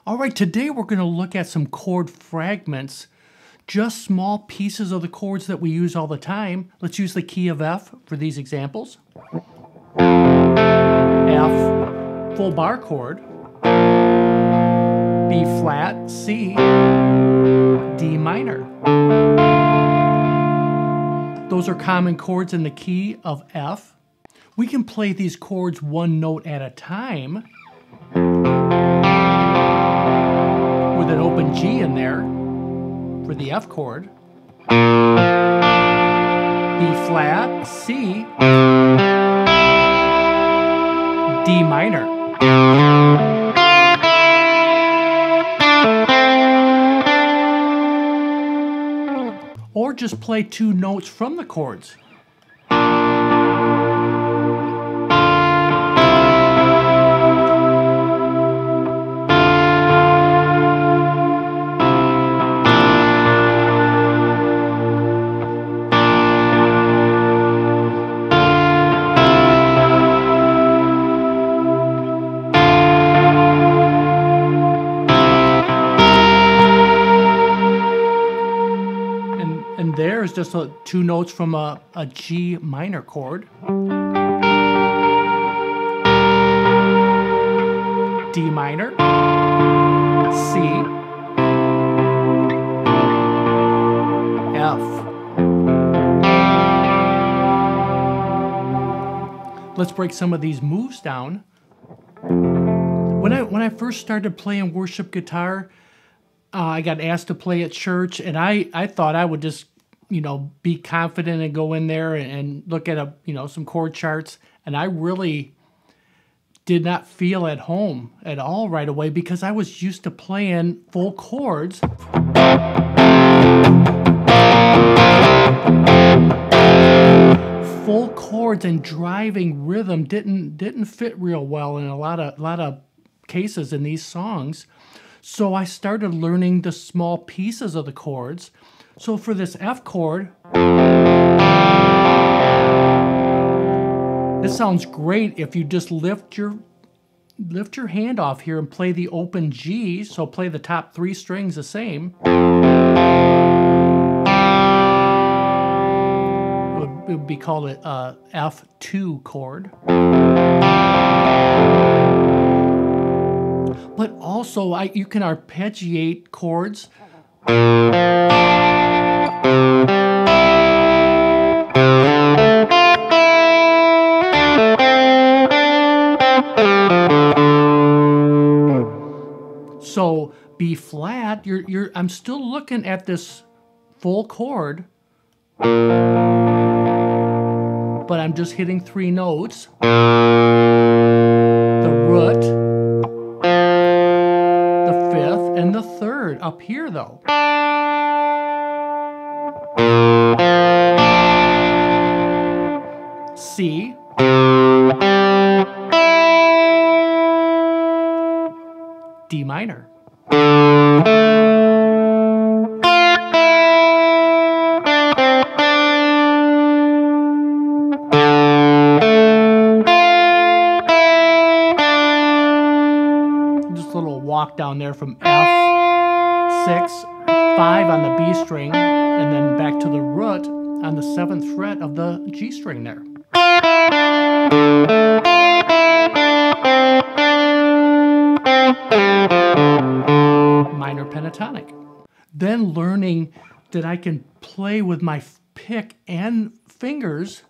All right, today we're going to look at some chord fragments, just small pieces of the chords that we use all the time. Let's use the key of F for these examples. F, full bar chord, B flat, C, D minor. Those are common chords in the key of F. We can play these chords one note at a time with an open G in there for the F chord. B flat, C, D minor. Or just play two notes from the chords. And there's just two notes from a G minor chord. D minor, C, F. Let's break some of these moves down. When I first started playing worship guitar, I got asked to play at church, and I thought I would just, be confident and go in there and look at some chord charts, and I really did not feel at home at all right away because I was used to playing full chords. Full chords and driving rhythm didn't fit real well in a lot of cases in these songs. So I started learning the small pieces of the chords. So for this F chord, this sounds great if you just lift your hand off here and play the open G. So play the top three strings the same. It would be called an F2 chord. But also, you can arpeggiate chords. So B flat, I'm still looking at this full chord, but I'm just hitting three notes. The root, the fifth, and the third up here though. C, D minor. Just a little walk down there from F6, 5 on the B string, and then back to the root on the 7th fret of the G string there. Minor pentatonic. Then learning that I can play with my pick and fingers.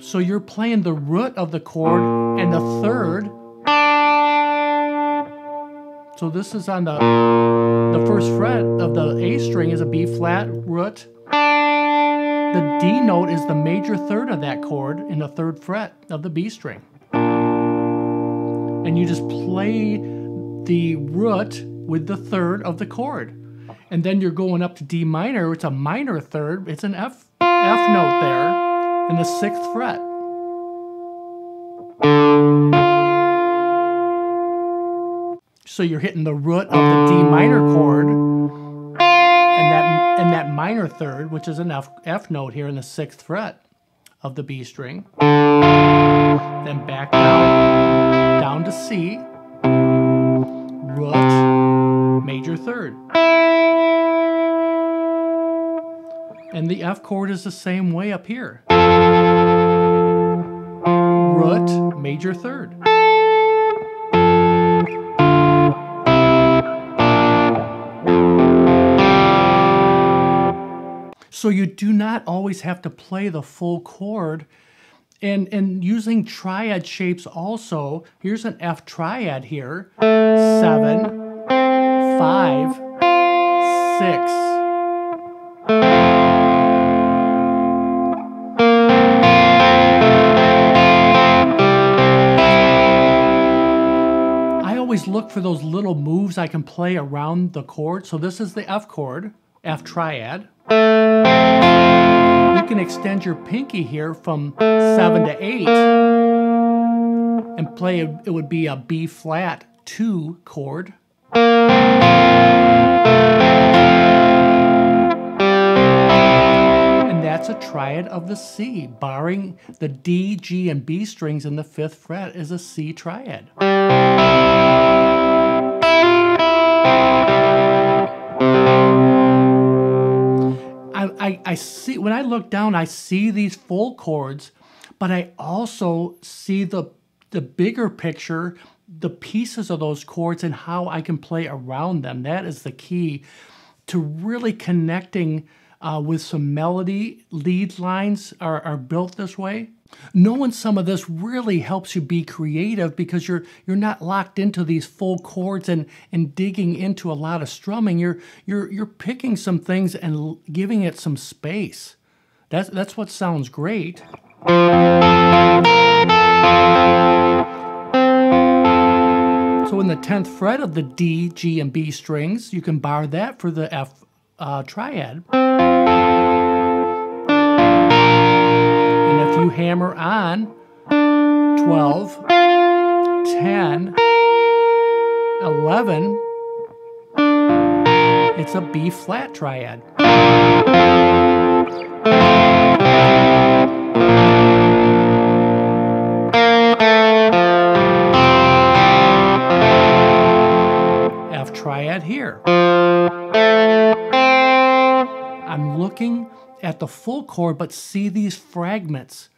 So you're playing the root of the chord and the third. So this is on the first fret of the A string is a B flat root. The D note is the major third of that chord in the 3rd fret of the B string. And you just play the root with the 3rd of the chord. And then you're going up to D minor, it's a minor third, it's an F note there in the 6th fret. So you're hitting the root of the D minor chord and that minor third, which is an F note here in the 6th fret of the B string. then back down to C, root, major third. And the F chord is the same way up here. Root, major third. So you do not always have to play the full chord. And using triad shapes also, here's an F triad here, 7, 5, 6. I always look for those little moves I can play around the chord. So this is the F chord, F triad. You can extend your pinky here from 7 to 8 and play, it would be a B flat 2 chord. And that's a triad of the C. Barring the D, G, and B strings in the 5th fret is a C triad. I see, when I look down, I see these full chords, but I also see the bigger picture, the pieces of those chords and how I can play around them. That is the key to really connecting with some melody. Lead lines are built this way. Knowing some of this really helps you be creative because you're not locked into these full chords and digging into a lot of strumming. You're picking some things and giving it some space. That's what sounds great. So in the 10th fret of the D, G, and B strings, you can bar that for the F triad. If you hammer on 12, 10, 11, it's a B flat triad. F triad here. I'm looking at the full chord, but see these fragments,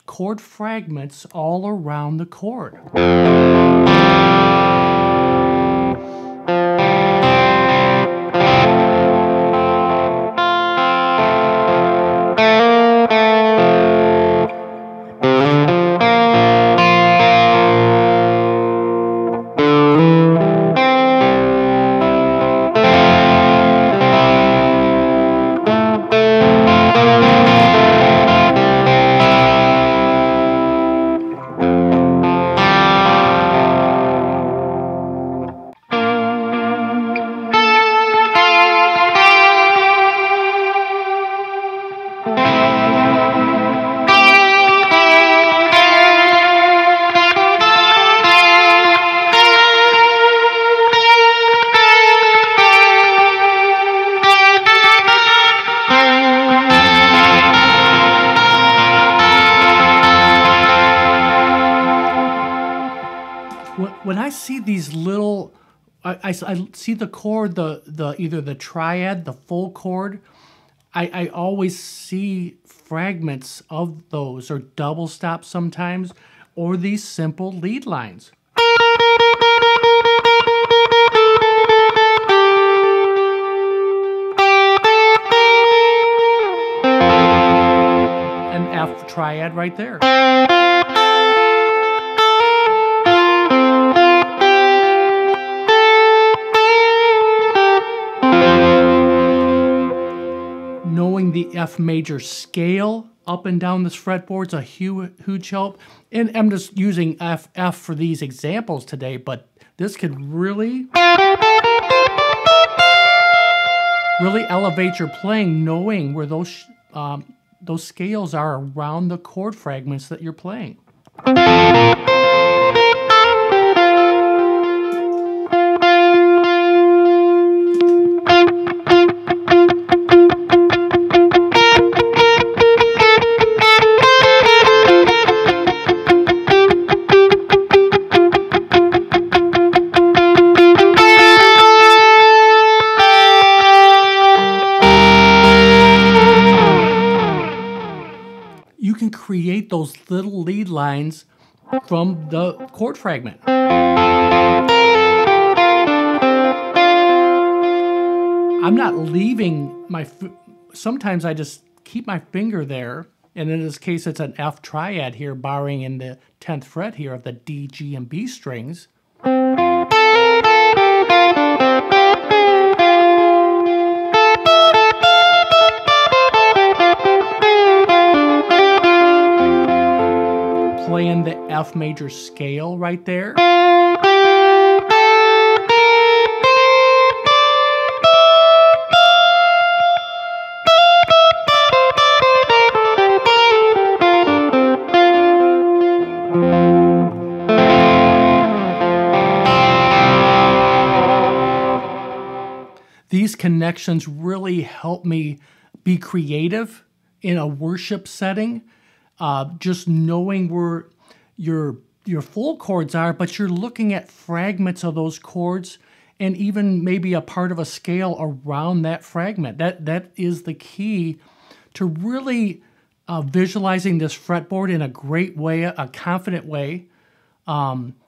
chord fragments all around the chord. When I see these little, I see the chord, the either the triad, the full chord, I always see fragments of those, or double stops sometimes, or these simple lead lines. An F triad right there. Knowing the F major scale up and down this fretboard is a huge help. And I'm just using F for these examples today, but this could really elevate your playing, knowing where those scales are around the chord fragments that you're playing. can create those little lead lines from the chord fragment. I'm not leaving sometimes I just keep my finger there, and in this case it's an F triad here, barring in the 10th fret here of the D, G, and B strings. Playing the F major scale right there. These connections really help me be creative in a worship setting. Just knowing where your full chords are, but you're looking at fragments of those chords and even maybe a part of a scale around that fragment. That is the key to really visualizing this fretboard in a great way, a confident way.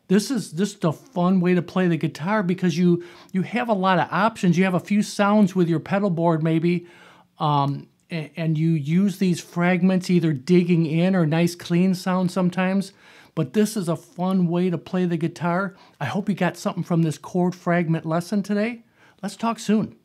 This is just a fun way to play the guitar because you have a lot of options. You have a few sounds with your pedal board maybe, and you use these fragments either digging in or nice clean sound sometimes. But this is a fun way to play the guitar. I hope you got something from this chord fragment lesson today. Let's talk soon.